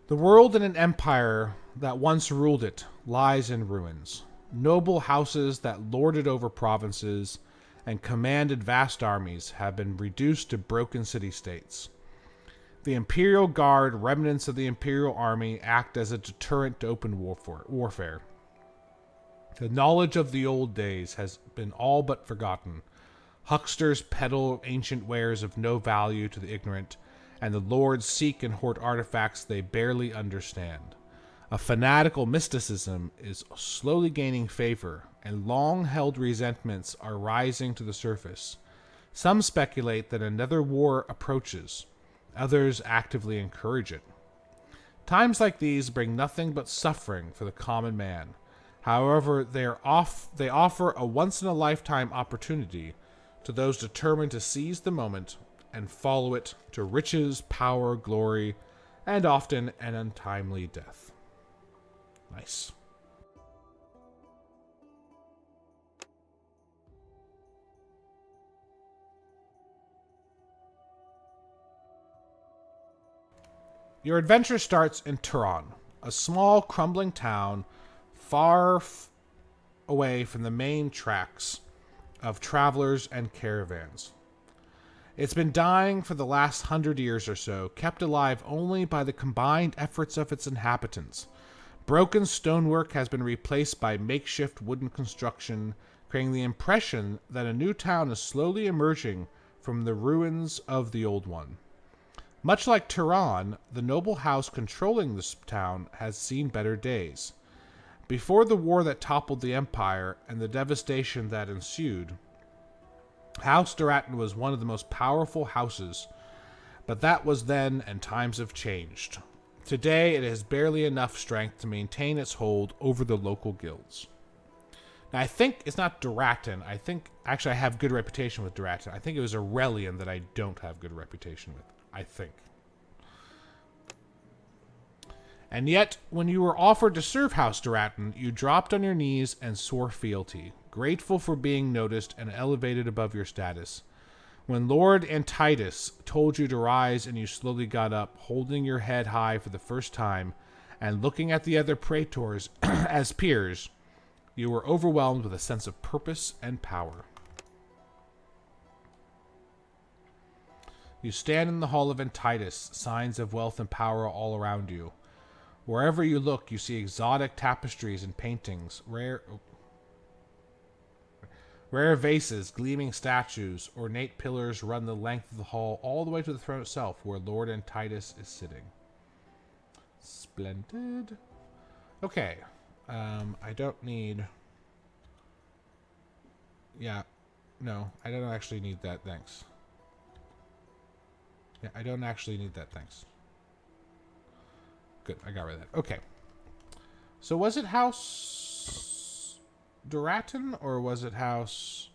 The world and an empire that once ruled it lies in ruins. Noble houses that lorded over provinces and commanded vast armies have been reduced to broken city-states. The Imperial Guard, remnants of the Imperial Army, act as a deterrent to open warfare. The knowledge of the old days has been all but forgotten. Hucksters peddle ancient wares of no value to the ignorant, and the lords seek and hoard artifacts they barely understand. A fanatical mysticism is slowly gaining favor, and long-held resentments are rising to the surface. Some speculate that another war approaches. Others actively encourage it. Times like these bring nothing but suffering for the common man. However, they offer a once-in-a-lifetime opportunity to those determined to seize the moment and follow it to riches, power, glory, and often an untimely death. Nice. Your adventure starts in Teron, a small, crumbling town far away from the main tracks of travelers and caravans. It's been dying for the last 100 years or so, kept alive only by the combined efforts of its inhabitants. Broken stonework has been replaced by makeshift wooden construction, creating the impression that a new town is slowly emerging from the ruins of the old one. Much like Teron, the noble house controlling this town has seen better days. Before the war that toppled the Empire and the devastation that ensued, House Daratan was one of the most powerful houses, but that was then and times have changed. Today it has barely enough strength to maintain its hold over the local guilds. Now I think it's not Daratan. I have good reputation with Daratan. I think it was Aurelian that I don't have good reputation with. I think. And yet, when you were offered to serve House Daratan, you dropped on your knees and swore fealty, grateful for being noticed and elevated above your status. When Lord Antitus told you to rise and you slowly got up, holding your head high for the first time, and looking at the other praetors as peers, you were overwhelmed with a sense of purpose and power. You stand in the hall of Antitus, signs of wealth and power all around you. Wherever you look, you see exotic tapestries and paintings, rare vases, gleaming statues, ornate pillars run the length of the hall all the way to the throne itself, where Lord Antitus is sitting. Splendid. Okay. I don't need... Yeah. No, I don't actually need that, thanks. Yeah, I don't actually need that, thanks. Good, I got rid of that. Okay. So was it House Daratan, or was it House...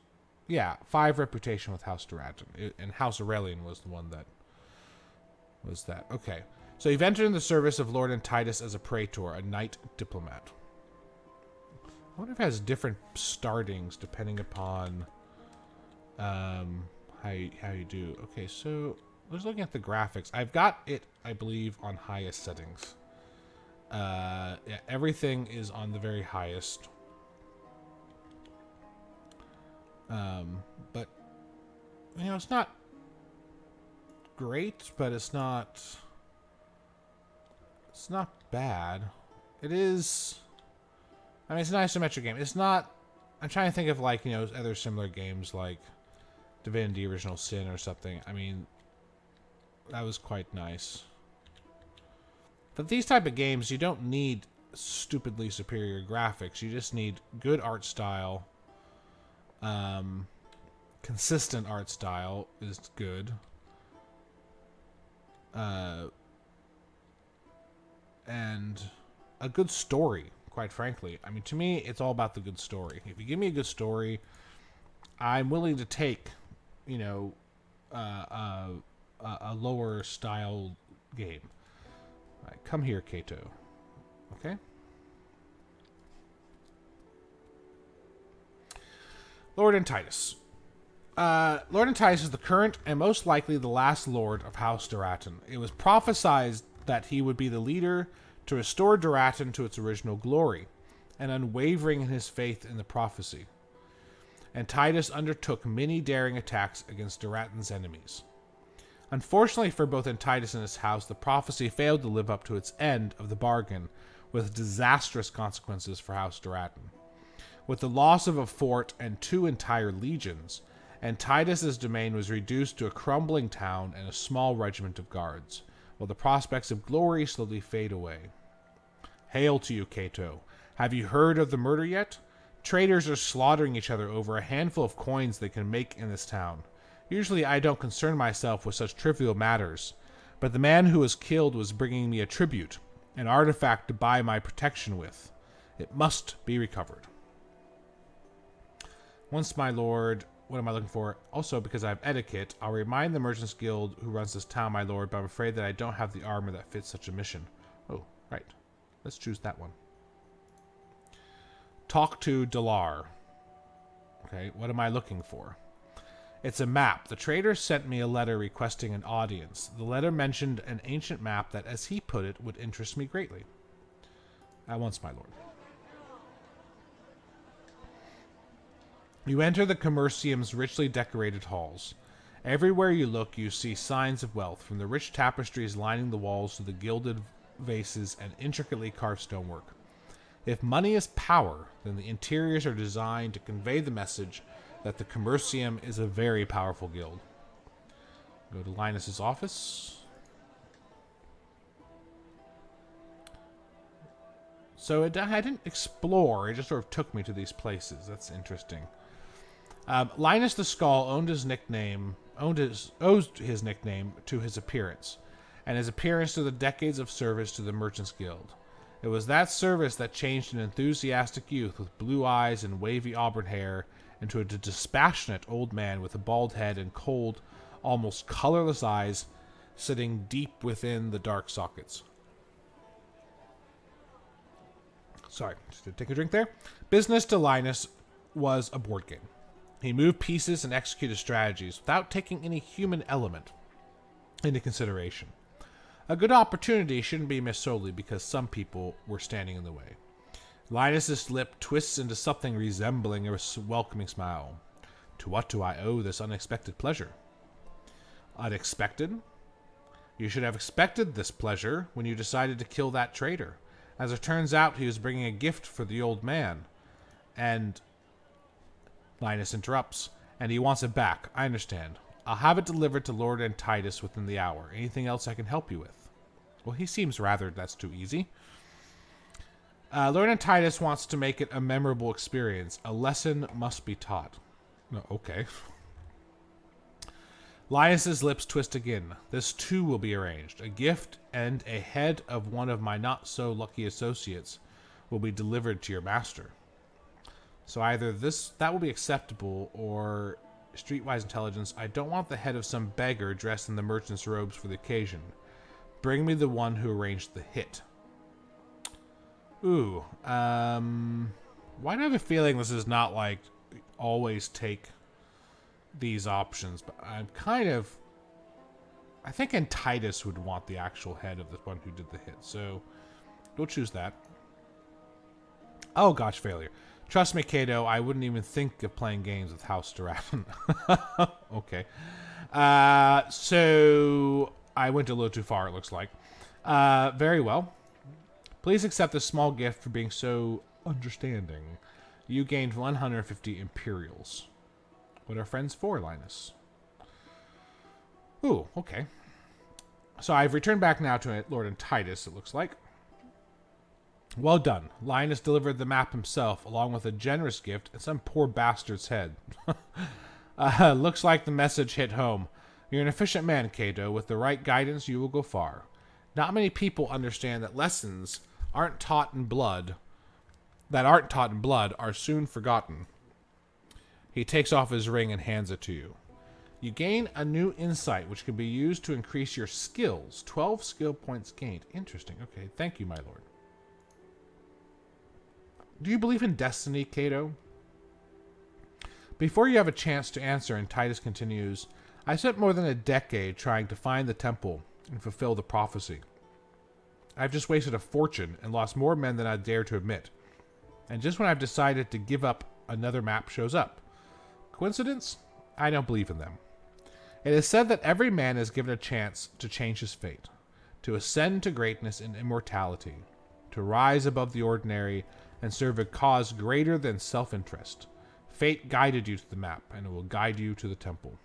Yeah, 5 reputation with House Daratan. And House Aurelian was the one that was that. Okay. So you've entered in the service of Lord Antitus as a praetor, a knight diplomat. I wonder if it has different startings depending upon how you do. Okay, so... Just looking at the graphics, I've got it, I believe, on highest settings. Yeah, everything is on the very highest. But, you know, it's not great, but it's not bad. It is, I mean, it's an isometric game. It's not, I'm trying to think of, like, you know, other similar games like Divinity Original Sin or something. I mean, that was quite nice. But these type of games, you don't need stupidly superior graphics. You just need good art style. Consistent art style is good. And a good story, quite frankly. I mean, to me, it's all about the good story. If you give me a good story, I'm willing to take, you know, a lower style game. All right, come here, Kato. Okay. Lord Antitus. Lord Antitus is the current and most likely the last lord of House Daratan. It was prophesied that he would be the leader to restore Daratan to its original glory, and unwavering in his faith in the prophecy. And Titus undertook many daring attacks against Daratan's enemies. Unfortunately for both Titus and his house, the prophecy failed to live up to its end of the bargain, with disastrous consequences for House Daratan. With the loss of a fort and 2 entire legions, and Titus's domain was reduced to a crumbling town and a small regiment of guards, while the prospects of glory slowly fade away. Hail to you, Cato. Have you heard of the murder yet? Traitors are slaughtering each other over a handful of coins they can make in this town. Usually I don't concern myself with such trivial matters, but the man who was killed was bringing me a tribute, an artifact to buy my protection with. It must be recovered. Once, my lord, what am I looking for? Also, because I have etiquette, I'll remind the Merchants Guild who runs this town, my lord, but I'm afraid that I don't have the armor that fits such a mission. Oh, right. Let's choose that one. Talk to Dalar. Okay, what am I looking for? It's a map. The trader sent me a letter requesting an audience. The letter mentioned an ancient map that, as he put it, would interest me greatly. At once, my lord. You enter the Commercium's richly decorated halls. Everywhere you look, you see signs of wealth, from the rich tapestries lining the walls to the gilded vases and intricately carved stonework. If money is power, then the interiors are designed to convey the message that the Commercium is a very powerful guild. Go to Linus's office. So I didn't explore, it just sort of took me to these places. That's interesting. Linus the Skull owed his nickname to his appearance, and his appearance to the decades of service to the Merchants Guild. It was that service that changed an enthusiastic youth with blue eyes and wavy auburn hair into a dispassionate old man with a bald head and cold, almost colorless eyes sitting deep within the dark sockets. Sorry, just to take a drink there. Business to Linus was a board game. He moved pieces and executed strategies without taking any human element into consideration. A good opportunity shouldn't be missed solely because some people were standing in the way. Linus's lip twists into something resembling a welcoming smile. To what do I owe this unexpected pleasure? Unexpected? You should have expected this pleasure when you decided to kill that traitor. As it turns out, he was bringing a gift for the old man. And Linus interrupts. And he wants it back. I understand. I'll have it delivered to Lord Titus within the hour. Anything else I can help you with? Well, he seems rather that's too easy. Lord Titus wants to make it a memorable experience. A lesson must be taught. No, okay. Linus's lips twist again. This too will be arranged. A gift and a head of one of my not-so-lucky associates will be delivered to your master. So either that will be acceptable, or streetwise intelligence. I don't want the head of some beggar dressed in the merchant's robes for the occasion. Bring me the one who arranged the hit. Ooh. Why do I have a feeling this is not like always take these options? But I'm kind of... I think Titus would want the actual head of the one who did the hit. So we'll choose that. Oh gosh, failure. Trust me, Cato, I wouldn't even think of playing games with House Daratan. Okay. So I went a little too far, it looks like. Very well. Please accept this small gift for being so understanding. You gained 150 Imperials. What are friends for, Linus? Ooh, okay. So I've returned back now to Lord Titus, it looks like. Well done. Linus delivered the map himself, along with a generous gift and some poor bastard's head. Looks like the message hit home. You're an efficient man, Cato. With the right guidance, you will go far. Not many people understand that lessons aren't taught in blood are soon forgotten. He takes off his ring and hands it to you. You gain a new insight, which can be used to increase your skills. 12 skill points gained. Interesting. Okay, thank you, my lord. Do you believe in destiny, Cato? Before you have a chance to answer, and Titus continues, I spent more than a decade trying to find the temple and fulfill the prophecy. I've just wasted a fortune and lost more men than I dare to admit. And just when I've decided to give up, another map shows up. Coincidence? I don't believe in them. It is said that every man is given a chance to change his fate, to ascend to greatness and immortality, to rise above the ordinary and serve a cause greater than self-interest. Fate guided you to the map, and it will guide you to the temple.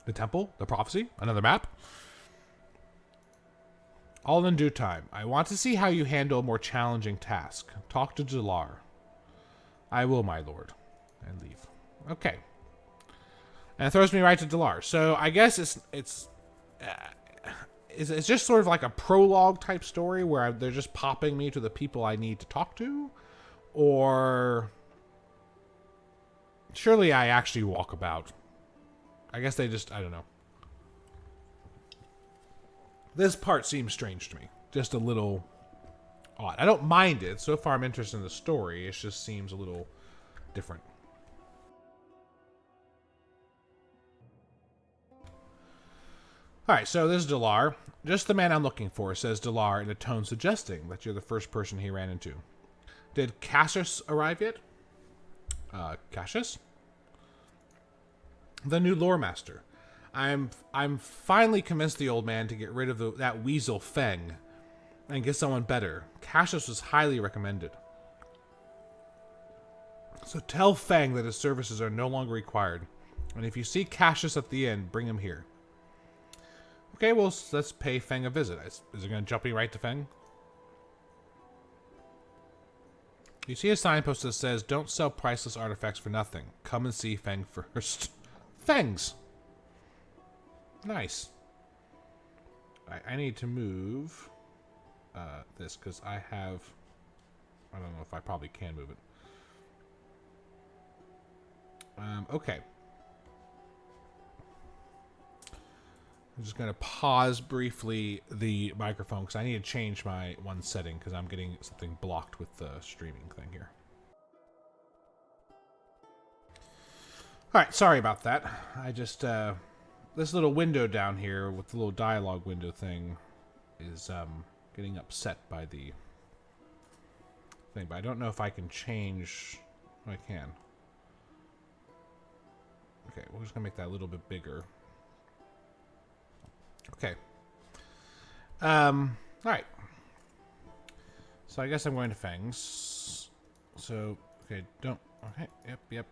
The temple? The prophecy? Another map? All in due time. I want to see how you handle a more challenging task. Talk to Jalar. I will, my lord. And leave. Okay. And it throws me right to Jalar. So I guess it's just sort of like a prologue type story where they're just popping me to the people I need to talk to? Or surely I actually walk about. I guess they just, I don't know. This part seems strange to me. Just a little odd. I don't mind it. So far I'm interested in the story. It just seems a little different. Alright, so this is Dalar. Just the man I'm looking for, says Dalar in a tone suggesting that you're the first person he ran into. Did Cassius arrive yet? Cassius? The new lore master. I'm finally convinced the old man to get rid of that weasel Feng and get someone better. Cassius was highly recommended. So tell Feng that his services are no longer required. And if you see Cassius at the inn, bring him here. Okay, well, let's pay Feng a visit. Is it going to jump me right to Feng? You see a signpost that says, don't sell priceless artifacts for nothing. Come and see Feng first. Fengs! Nice. I need to move this because I have... I don't know if I probably can move it. Okay. I'm just going to pause briefly the microphone because I need to change my one setting because I'm getting something blocked with the streaming thing here. Alright, sorry about that. I just, this little window down here with the little dialogue window thing is getting upset by the thing, but I don't know if I can change... Oh, I can. Okay, we're just going to make that a little bit bigger. Okay. Alright. So I guess I'm going to Feng's. So, okay, don't... Okay, yep.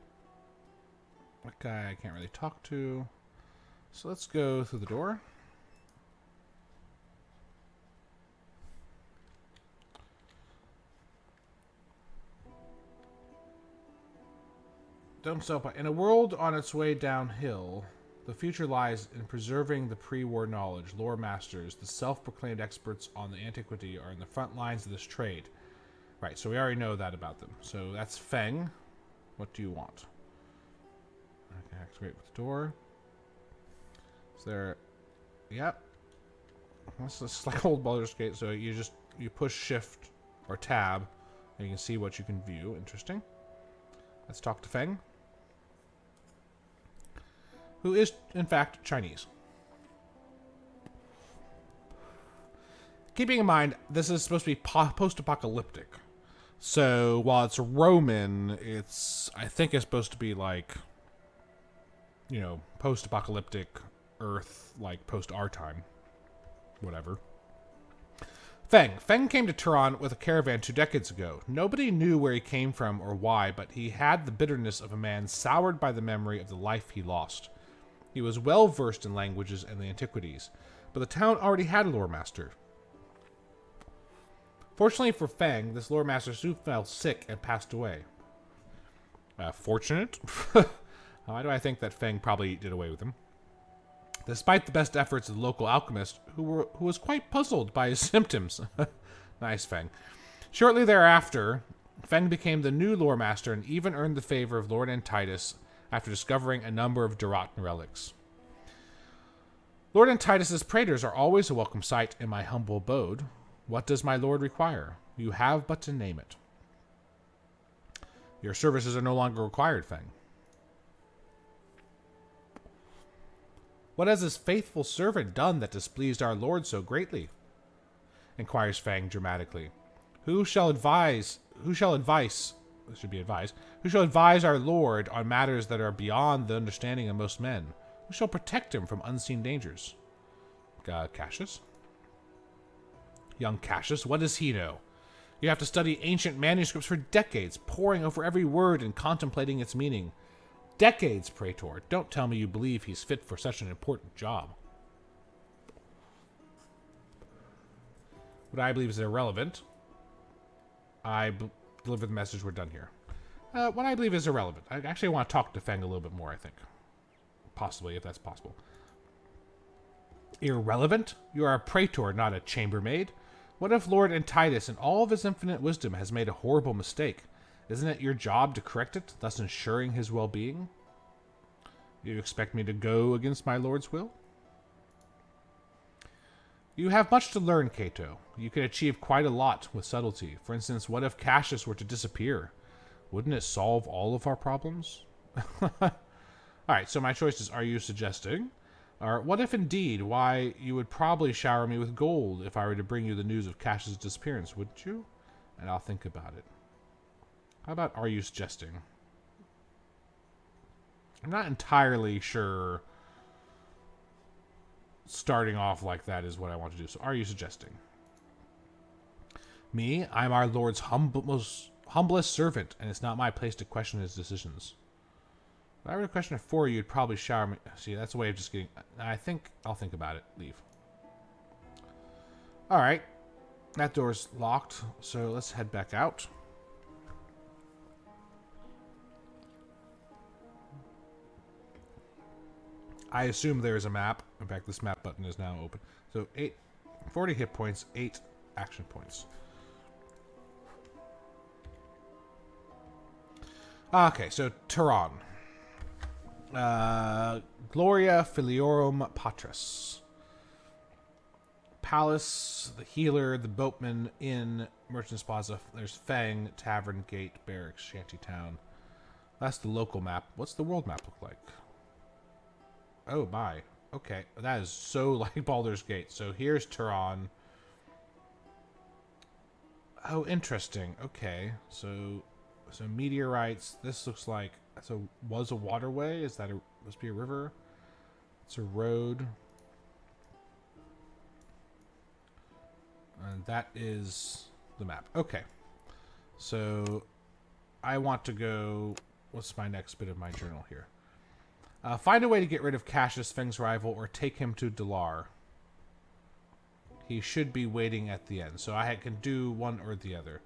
That guy I can't really talk to. So let's go through the door. Don't sell... In a world on its way downhill... The future lies in preserving the pre-war knowledge. Lore masters, the self-proclaimed experts on the antiquity, are in the front lines of this trade. Right, so we already know that about them. So that's Feng. What do you want? I can activate with the door. Is there... Yep. This is like old Baldur's Gate, so you push shift or tab, and you can see what you can view. Interesting. Let's talk to Feng, who is, in fact, Chinese. Keeping in mind, this is supposed to be post-apocalyptic. So, while it's Roman, I think it's supposed to be like, you know, post-apocalyptic Earth, like post our time. Whatever. Feng came to Teron with a caravan 2 decades ago. Nobody knew where he came from or why, but he had the bitterness of a man soured by the memory of the life he lost. He was well versed in languages and the antiquities, but the town already had a lore master. Fortunately for Feng, this lore master soon fell sick and passed away. Fortunate? Why do I think that Feng probably did away with him? Despite the best efforts of the local alchemist, who was quite puzzled by his symptoms. Nice, Feng. Shortly thereafter, Feng became the new lore master and even earned the favor of Lord Antitus after discovering a number of Daratan relics. Lord Antitus's praetors are always a welcome sight in my humble abode. What does my lord require? You have but to name it. Your services are no longer required, Feng. What has this faithful servant done that displeased our lord so greatly? inquires Fang dramatically. Who shall advise? This should be advised. Who shall advise our lord on matters that are beyond the understanding of most men? Who shall protect him from unseen dangers? Cassius? Young Cassius, what does he know? You have to study ancient manuscripts for decades, poring over every word and contemplating its meaning. Decades, Praetor. Don't tell me you believe he's fit for such an important job. What I believe is irrelevant. I deliver the message. We're done here. What I believe is irrelevant. I actually want to talk to Fang a little bit more, I think. Possibly, if that's possible. Irrelevant? You are a praetor, not a chambermaid. What if Lord Antitus, in all of his infinite wisdom, has made a horrible mistake? Isn't it your job to correct it, thus ensuring his well-being? You expect me to go against my lord's will? You have much to learn, Cato. You can achieve quite a lot with subtlety. For instance, what if Cassius were to disappear? Wouldn't it solve all of our problems? Alright, so my choice is, are you suggesting? Or what if indeed, why, you would probably shower me with gold if I were to bring you the news of Cassius' disappearance, wouldn't you? And I'll think about it. How about, are you suggesting? I'm not entirely sure starting off like that is what I want to do. So are you suggesting? Me? I'm our Lord's most humblest servant, and it's not my place to question his decisions. If I were to question it for you, you'd probably shower me. See, that's a way of just getting... I think I'll think about it. Leave. Alright. That door's locked, so let's head back out. I assume there is a map. In fact, this map button is now open. So 40 hit points, 8 action points. Okay, so Teron. Gloria Filiorum Patris. Palace, the healer, the boatman, inn, merchant's plaza. There's Fang, tavern, gate, barracks, shanty town. That's the local map. What's the world map look like? Oh my. Okay, that is so like Baldur's Gate. So here's Teron. Oh, interesting. Okay, so meteorites. This looks like was a waterway. Is that must be a river? It's a road. And that is the map. Okay, so I want to go. What's my next bit of my journal here? Find a way to get rid of Cassius, Feng's rival, or take him to Delar. He should be waiting at the end, so I can do one or the other.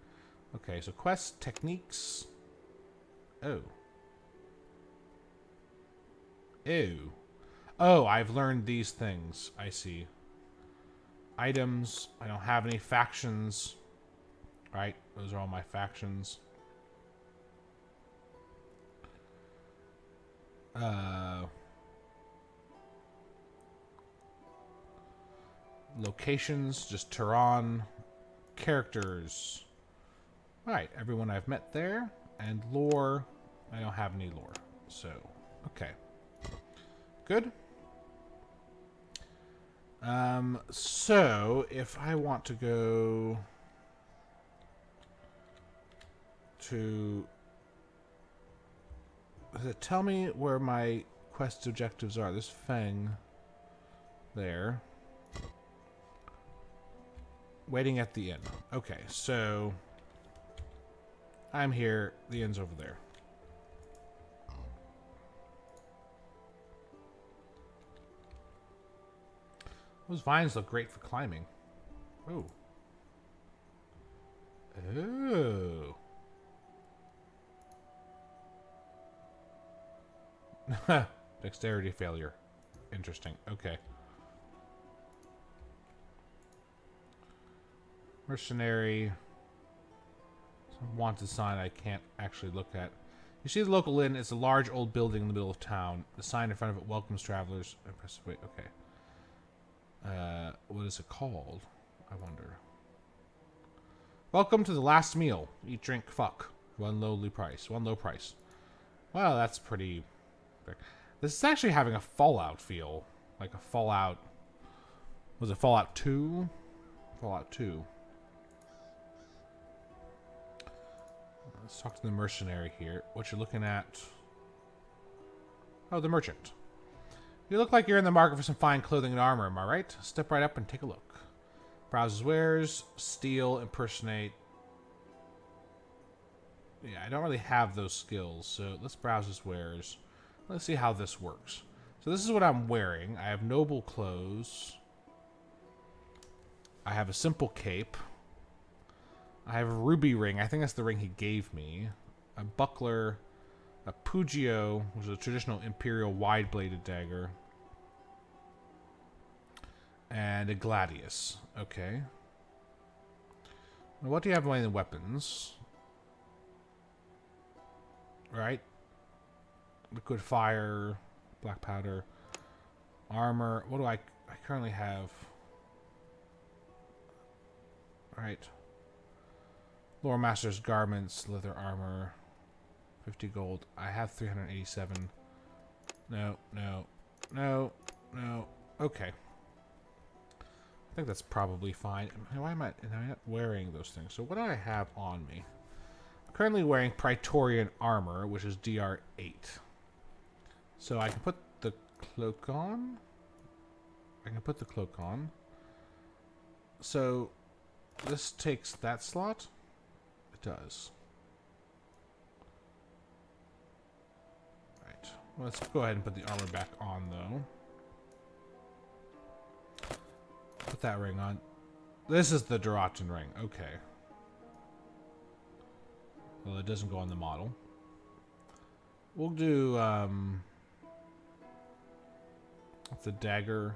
Okay, so quests, techniques. Oh. Ew. Oh, I've learned these things. I see. Items. I don't have any factions. Right, those are all my factions. Locations, just Teron. Characters. Alright, everyone I've met there. And lore. I don't have any lore. So, okay. Good. So, if I want to go to... Does it tell me where my quest objectives are? There's Feng. There. Waiting at the inn. Okay, so... I'm here. The inn's over there. Those vines look great for climbing. Oh. Oh. Dexterity failure. Interesting. Okay. Mercenary. Some wanted sign I can't actually look at. You see the local inn. It's a large old building in the middle of town. The sign in front of it welcomes travelers. Wait, okay. What is it called? I wonder. Welcome to the last meal. Eat, drink, fuck. One low price. Well, that's pretty... This is actually having a Fallout feel. Like a Fallout... Was it Fallout 2? Fallout 2. Let's talk to the mercenary here. What you're looking at... Oh, the merchant. You look like you're in the market for some fine clothing and armor, am I right? Step right up and take a look. Browse his wares, steal, impersonate. Yeah, I don't really have those skills, so let's browse his wares. Let's see how this works. So this is what I'm wearing. I have noble clothes. I have a simple cape. I have a ruby ring. I think that's the ring he gave me. A buckler. A Pugio, which is a traditional imperial wide-bladed dagger. And a gladius. Okay. Now, what do you have among the weapons? Right. Liquid fire, black powder, armor. What do I currently have? Right. Lore Master's garments, leather armor, 50 gold. I have 387. No. Okay. I think that's probably fine. Why am I not wearing those things? So what do I have on me? I'm currently wearing Praetorian armor, which is DR8. So I can put the cloak on. So this takes that slot. It does. Right. Well, let's go ahead and put the armor back on, though. Put that ring on. This is the Daratan ring. Okay. Well, it doesn't go on the model. We'll do the dagger,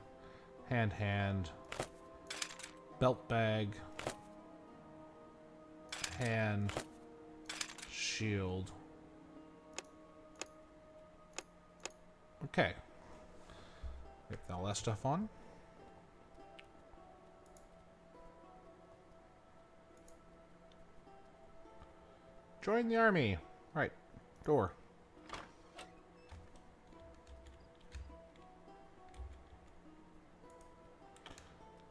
hand, belt bag, hand, shield. Okay. Get all that stuff on. Join the army. Right. Door.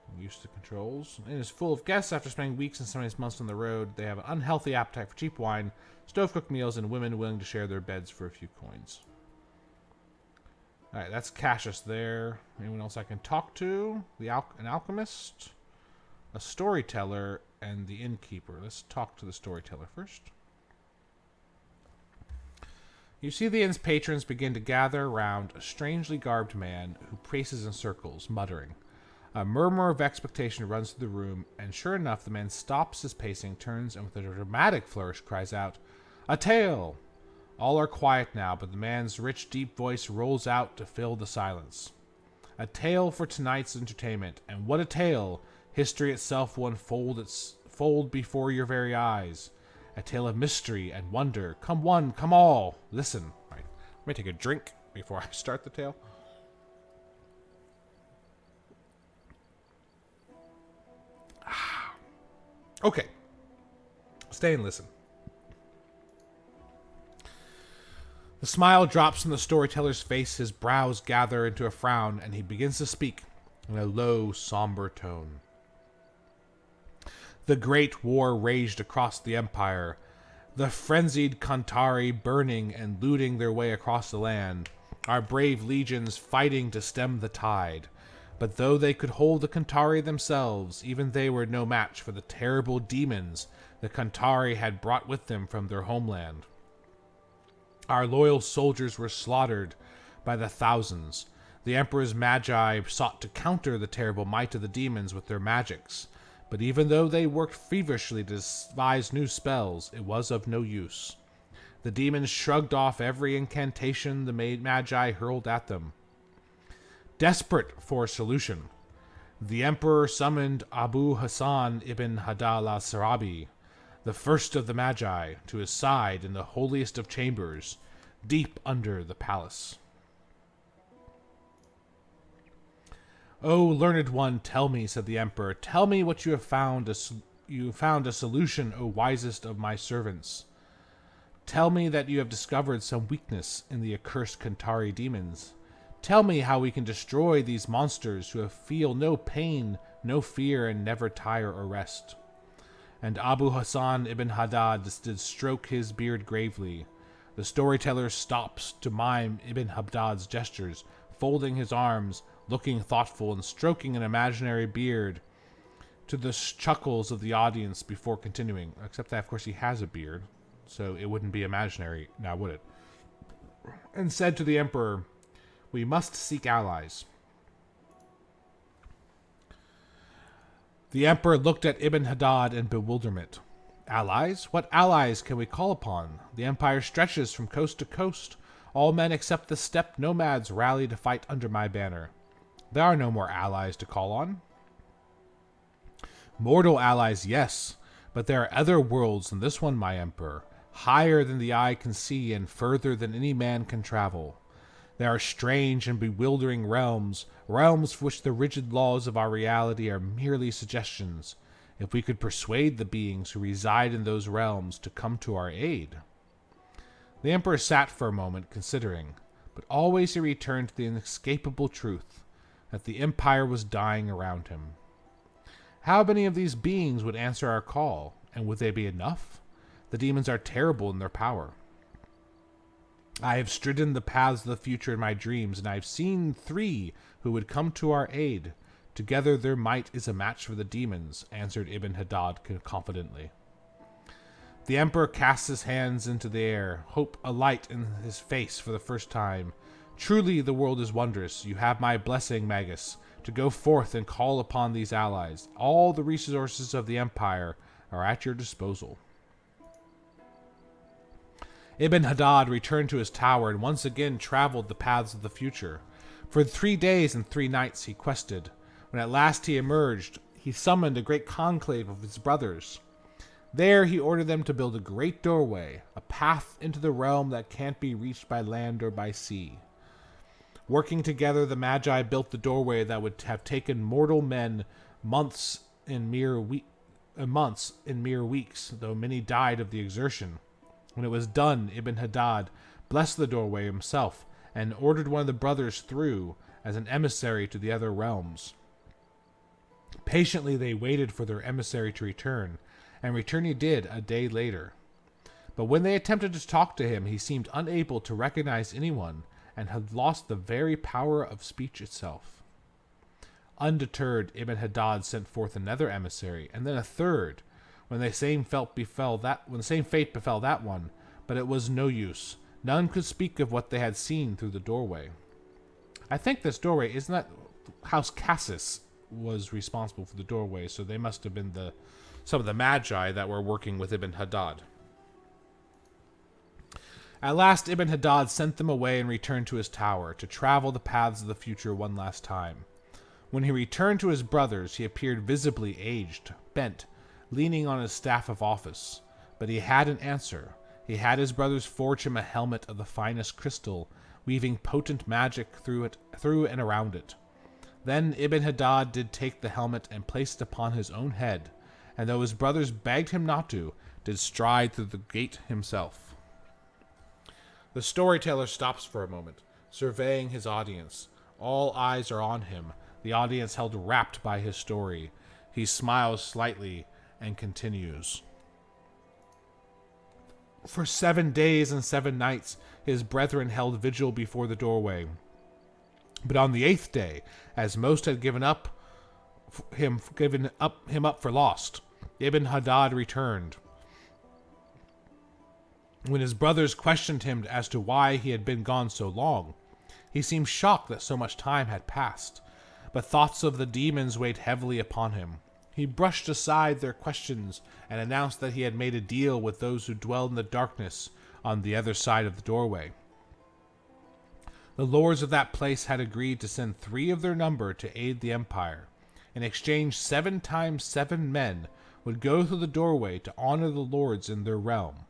I'm used to controls. It is full of guests. After spending weeks and sometimes months on the road, they have an unhealthy appetite for cheap wine, stove-cooked meals, and women willing to share their beds for a few coins. Alright, that's Cassius there. Anyone else I can talk to? An alchemist, a storyteller, and the innkeeper. Let's talk to the storyteller first. You see the inn's patrons begin to gather around a strangely garbed man who paces in circles, muttering. A murmur of expectation runs through the room, and sure enough, the man stops his pacing, turns, and with a dramatic flourish cries out, "A tale!" All are quiet now, but the man's rich, deep voice rolls out to fill the silence. A tale for tonight's entertainment, and what a tale! History itself will unfold before your very eyes. A tale of mystery and wonder. Come one, come all. Listen. All right. Let me take a drink before I start the tale. Okay. Stay and listen. The smile drops from the storyteller's face, his brows gather into a frown, and he begins to speak in a low, somber tone. The great war raged across the empire, the frenzied Cantari burning and looting their way across the land, our brave legions fighting to stem the tide. But though they could hold the Cantari themselves, even they were no match for the terrible demons the Cantari had brought with them from their homeland. Our loyal soldiers were slaughtered by the thousands. The Emperor's magi sought to counter the terrible might of the demons with their magics. But even though they worked feverishly to devise new spells, it was of no use. The demons shrugged off every incantation the magi hurled at them. Desperate for a solution, the Emperor summoned Abu Hassan ibn Hadal al-Sarabi, the first of the magi, to his side in the holiest of chambers, deep under the palace. "O learned one, tell me," said the Emperor, "tell me what you have found. You have found a solution, O wisest of my servants. Tell me that you have discovered some weakness in the accursed Cantari demons. Tell me how we can destroy these monsters who feel no pain no fear and never tire or rest. And Abu Hassan ibn Haddad did stroke his beard gravely. The storyteller stops to mime Ibn Haddad's gestures, folding his arms, looking thoughtful, and stroking an imaginary beard to the chuckles of the audience before continuing. Except that, of course, he has a beard, so it wouldn't be imaginary now, would it? And said to the emperor, "We must seek allies." The emperor looked at Ibn Haddad in bewilderment. Allies? What allies can we call upon? The empire stretches from coast to coast. All men except the steppe nomads rally to fight under my banner. There are no more allies to call on. Mortal allies, yes, but there are other worlds than this one, my emperor, higher than the eye can see and further than any man can travel. There are strange and bewildering realms, realms for which the rigid laws of our reality are merely suggestions. If we could persuade the beings who reside in those realms to come to our aid. The emperor sat for a moment, considering, but always he returned to the inescapable truth that the empire was dying around him. How many of these beings would answer our call, and would they be enough? The demons are terrible in their power. I have stridden the paths of the future in my dreams, and I have seen 3 who would come to our aid. Together their might is a match for the demons, answered Ibn Haddad confidently. The emperor cast his hands into the air, hope alight in his face for the first time. Truly the world is wondrous. You have my blessing, Magus, to go forth and call upon these allies. All the resources of the empire are at your disposal. Ibn Haddad returned to his tower and once again traveled the paths of the future. For 3 days and 3 nights he quested. When at last he emerged, he summoned a great conclave of his brothers. There he ordered them to build a great doorway, a path into the realm that can't be reached by land or by sea. Working together, the Magi built the doorway that would have taken mortal men months in mere weeks, though many died of the exertion. When it was done, Ibn Haddad blessed the doorway himself and ordered one of the brothers through as an emissary to the other realms. Patiently they waited for their emissary to return, and return he did a day later. But when they attempted to talk to him, he seemed unable to recognize anyone and had lost the very power of speech itself. Undeterred, Ibn Haddad sent forth another emissary, and then a third, when the same fate befell that one, but it was no use. None could speak of what they had seen through the doorway. I think this doorway, isn't that House Cassis was responsible for the doorway, so they must have been some of the Magi that were working with Ibn Haddad. At last Ibn Haddad sent them away and returned to his tower, to travel the paths of the future one last time. When he returned to his brothers, he appeared visibly aged, bent, leaning on his staff of office. But he had an answer. He had his brothers forge him a helmet of the finest crystal, weaving potent magic through and around it. Then Ibn Haddad did take the helmet and place it upon his own head, and though his brothers begged him not to, did stride through the gate himself. The storyteller stops for a moment, surveying his audience. All eyes are on him, the audience held rapt by his story. He smiles slightly and continues. For 7 days and 7 nights his brethren held vigil before the doorway. But on the 8th day, as most had given him up for lost, Ibn Haddad returned. When his brothers questioned him as to why he had been gone so long, he seemed shocked that so much time had passed, but thoughts of the demons weighed heavily upon him. He brushed aside their questions and announced that he had made a deal with those who dwelled in the darkness on the other side of the doorway. The lords of that place had agreed to send 3 of their number to aid the empire. In exchange, 7 times 7 men would go through the doorway to honor the lords in their realm.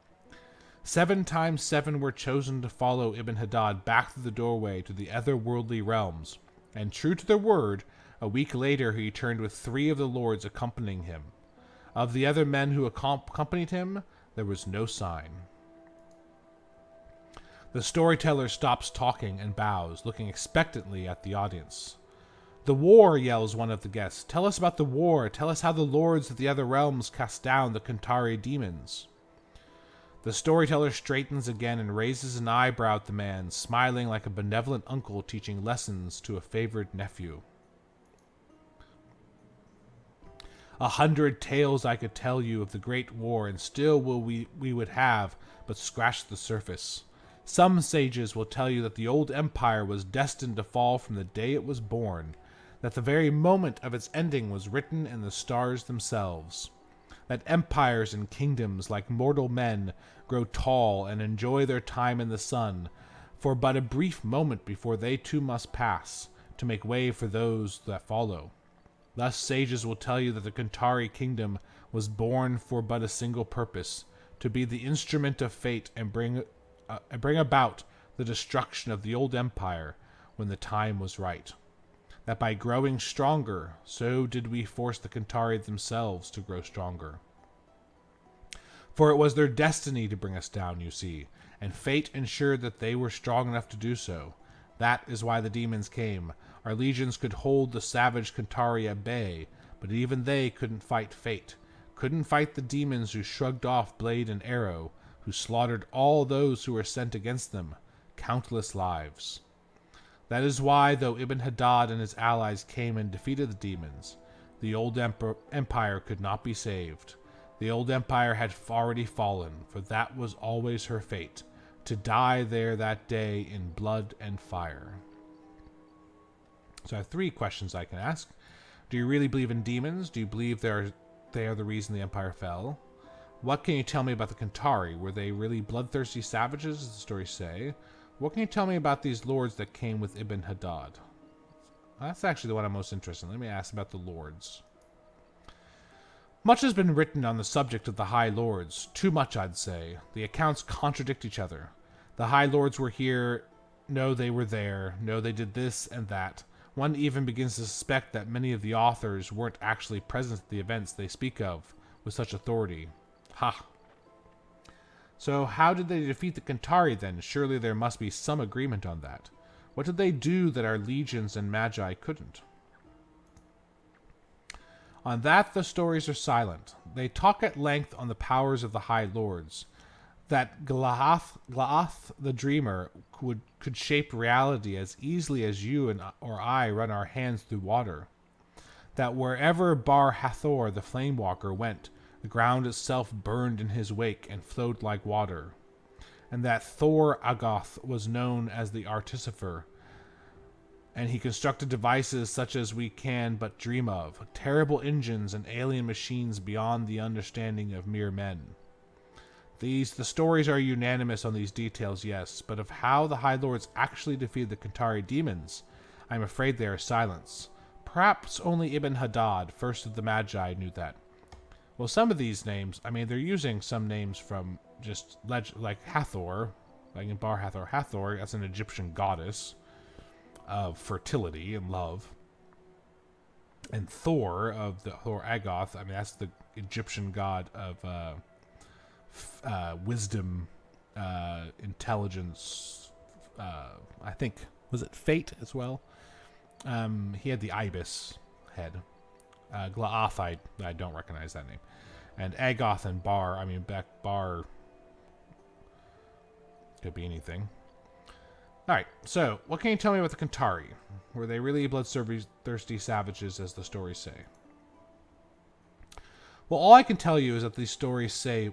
7 times 7 were chosen to follow Ibn Haddad back through the doorway to the otherworldly realms, and true to their word, a week later he returned with 3 of the lords accompanying him. Of the other men who accompanied him, there was no sign. The storyteller stops talking and bows, looking expectantly at the audience. The war, yells one of the guests. Tell us about the war. Tell us how the lords of the other realms cast down the Kantari demons. The storyteller straightens again and raises an eyebrow at the man, smiling like a benevolent uncle teaching lessons to a favored nephew. 100 tales I could tell you of the Great War, and still we would have but scratched the surface. Some sages will tell you that the old empire was destined to fall from the day it was born, that the very moment of its ending was written in the stars themselves, that empires and kingdoms, like mortal men, grow tall and enjoy their time in the sun, for but a brief moment before they too must pass, to make way for those that follow. Thus sages will tell you that the Kantari kingdom was born for but a single purpose, to be the instrument of fate and bring about the destruction of the old empire when the time was right. That by growing stronger, so did we force the Kantari themselves to grow stronger. For it was their destiny to bring us down, you see, and fate ensured that they were strong enough to do so. That is why the demons came. Our legions could hold the savage Kantari at bay, but even they couldn't fight fate, couldn't fight the demons who shrugged off blade and arrow, who slaughtered all those who were sent against them, countless lives. That is why, though Ibn-Hadad and his allies came and defeated the demons, the old empire could not be saved. The old empire had already fallen, for that was always her fate, to die there that day in blood and fire. So I have 3 questions I can ask. Do you really believe in demons? Do you believe they are the reason the empire fell? What can you tell me about the Kantari? Were they really bloodthirsty savages, as the stories say? What can you tell me about these lords that came with Ibn-Hadad? That's actually the one I'm most interested in. Let me ask about the lords. Much has been written on the subject of the High Lords. Too much, I'd say. The accounts contradict each other. The High Lords were here. No, they were there. No, they did this and that. One even begins to suspect that many of the authors weren't actually present at the events they speak of with such authority. Ha! So how did they defeat the Kantari then? Surely there must be some agreement on that. What did they do that our legions and magi couldn't? On that the stories are silent. They talk at length on the powers of the High Lords. That Gla'ath the Dreamer could shape reality as easily as you or I run our hands through water. That wherever Bar Hathor the Flame Walker went, the ground itself burned in his wake and flowed like water. And that Thor Agoth was known as the Artificer, and he constructed devices such as we can but dream of, terrible engines and alien machines beyond the understanding of mere men. The stories are unanimous on these details, yes, but of how the High Lords actually defeated the Kantari demons, I am afraid they are silent. Perhaps only Ibn-Hadad, first of the Magi, knew that. Well, some of these names, they're using some names from just like Hathor, like in Bar Hathor. Hathor, that's an Egyptian goddess of fertility and love. And Thor, of the Thor Agoth, that's the Egyptian god of wisdom, intelligence, I think, was it fate as well? He had the ibis head. Gla'ath, I don't recognize that name. And Agoth and Bar, Bar could be anything. Alright, so, what can you tell me about the Kantari? Were they really bloodthirsty savages, as the stories say? Well, all I can tell you is that these stories say,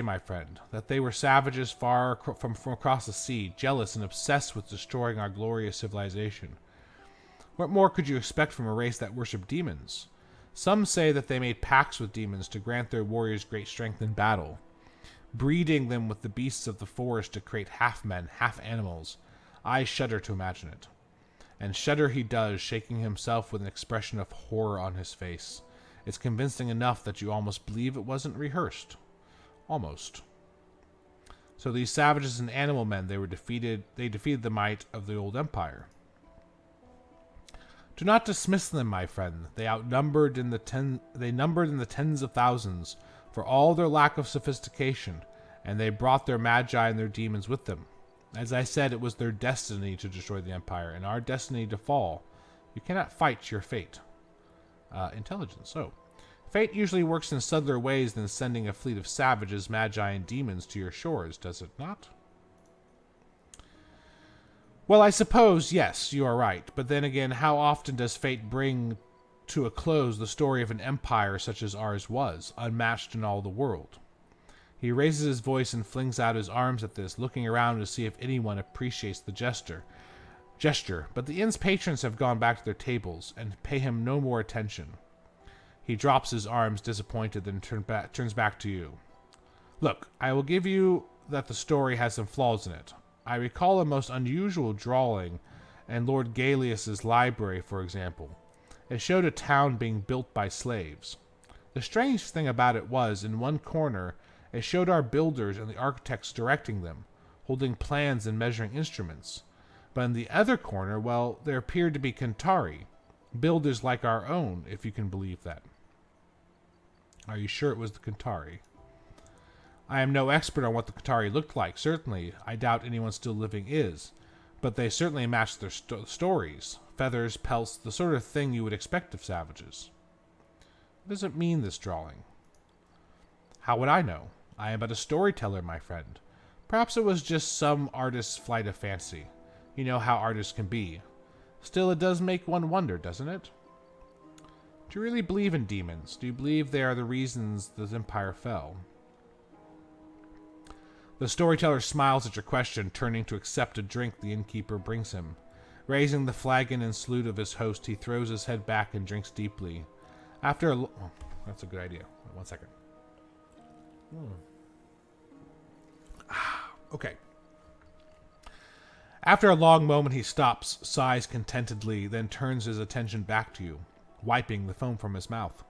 my friend, that they were savages far from across the sea, jealous and obsessed with destroying our glorious civilization. What more could you expect from a race that worshipped demons? Some say that they made pacts with demons to grant their warriors great strength in battle, breeding them with the beasts of the forest to create half men, half animals. I shudder to imagine it. And shudder he does, shaking himself with an expression of horror on his face. It's convincing enough that you almost believe it wasn't rehearsed. Almost. So these savages and animal men, they defeated the might of the old empire. Do not dismiss them, my friend. They numbered in the tens of thousands, for all their lack of sophistication, and they brought their magi and their demons with them. As I said, it was their destiny to destroy the empire, and our destiny to fall. You cannot fight your fate. Intelligence. Oh. Fate usually works in subtler ways than sending a fleet of savages, magi, and demons to your shores, does it not? Well, I suppose, yes, you are right. But then again, how often does fate bring to a close the story of an empire such as ours was, unmatched in all the world? He raises his voice and flings out his arms at this, looking around to see if anyone appreciates the gesture. But the inn's patrons have gone back to their tables and pay him no more attention. He drops his arms, disappointed, then turns back to you. Look, I will give you that the story has some flaws in it. I recall a most unusual drawing in Lord Gallius's library, for example. It showed a town being built by slaves. The strange thing about it was, in one corner, it showed our builders and the architects directing them, holding plans and measuring instruments. But in the other corner, well, there appeared to be Centauri, builders like our own, if you can believe that. Are you sure it was the Centauri? I am no expert on what the Centauri looked like, certainly. I doubt anyone still living is. But they certainly matched their stories. Feathers, pelts, the sort of thing you would expect of savages. What does it mean, this drawing? How would I know? I am but a storyteller, my friend. Perhaps it was just some artist's flight of fancy. You know how artists can be. Still, it does make one wonder, doesn't it? Do you really believe in demons? Do you believe they are the reasons the empire fell? The storyteller smiles at your question, turning to accept a drink the innkeeper brings him. Raising the flagon in salute of his host, he throws his head back and drinks deeply. After a... Oh, that's a good idea. 1 second. Okay. After a long moment, he stops, sighs contentedly, then turns his attention back to you, wiping the foam from his mouth.